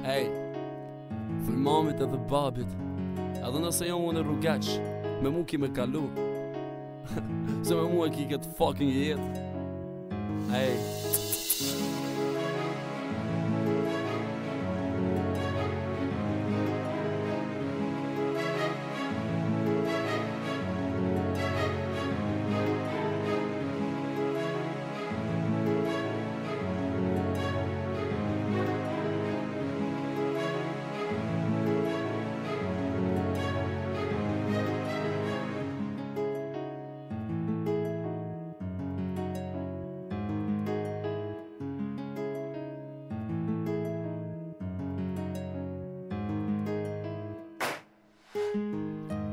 Ej, thuj mamit edhe babit, edhe nëse jo unë e rrugaq, me mu ki me kalu se me mu e ki këtë fucking jet. Ej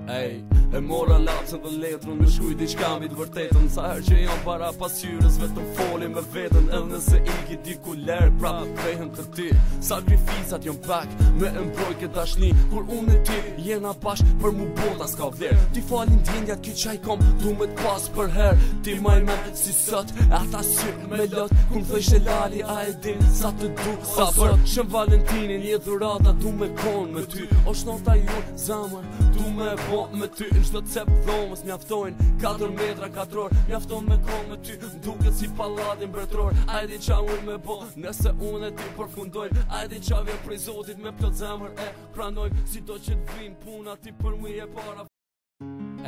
Ej, e mora lapsën dhe letrën, me shkuj diqka mbi t'vërtetën. Sa her që jam para pasyrës, vetëm foli me vetën. Edhe nëse iki diku ler, prap vehen të ti. Sakrifisat jon pak, me mbroj këtë dashni. Kur unë e ti, jena bashk, për mu bota s'ka vler. Ti falin t'indjat ki qaj kom, du me t'pas për her. Ti maj me si sot, ata syr me lot. Kun thëjsh e lali, a e din, sa të du, sa për Shën Valentinin, je dhurata, du me kon me ty. O shnota ju, zamër, du me bo me ty. Në qdo cep dhomës mjaftojnë 4 metra 4 orë, mjafton me kon me ty. Duket si pallatin mbretëror. Ajdi qa unë me bo, nëse unë e ti përfundojnë. Ajdi qa vjen prej Zotit me plot zemër e pranojnë. Si do që t'vin puna ti për mu e para.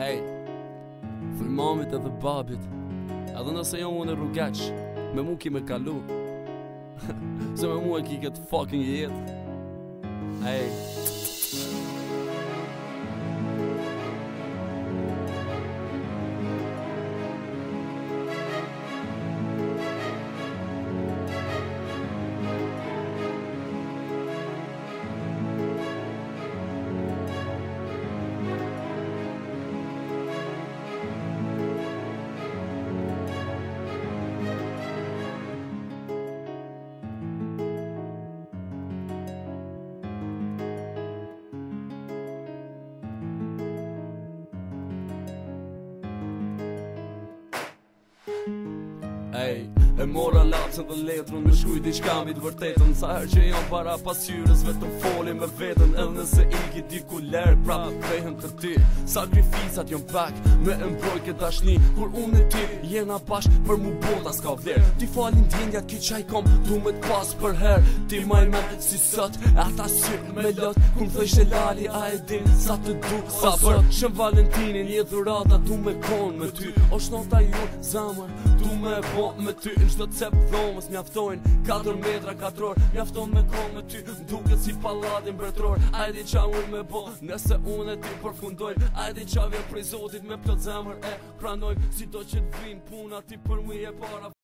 Ej, thuj mamit edhe babit, edhe nëse jo unë e rrugaq, me mu ki me kalu se me mu e ki këtë fucking jet. Ej Ej, e mora lapsën dhe letrën, me shkuj diqka mbi t'vërtetën. Sa her që jam para pasyrës, vetëm foli me vetën. Edhe nëse iki diku ler, prap vehen të ti. Sakrifisat jon pak, me mbroj këtë dashni. Kur unë e ti, jena bashk, për mu bota s'ka vler. Ti falin t'indjat ki qaj kom, du me t'pas për her. Ti maj me si sot, ata syr me lot. Kun thëjsh e lali, a e din, sa të du, sa për Shën Valentinin, je dhurata, du me kon me ty. O shnota ju, zamër, du me bo me ty. Në qdo cep dhomës mjaftojnë 4 metra 4 orë, mjafton me kon me ty. Duket si pallatin mbretëror. Ajdi qa unë me bo, nëse unë e ti përfundojnë. Ajdi qa vjen prej Zotit me plot zemër e pranojnë. Si do që t'vin puna ti për mu e para.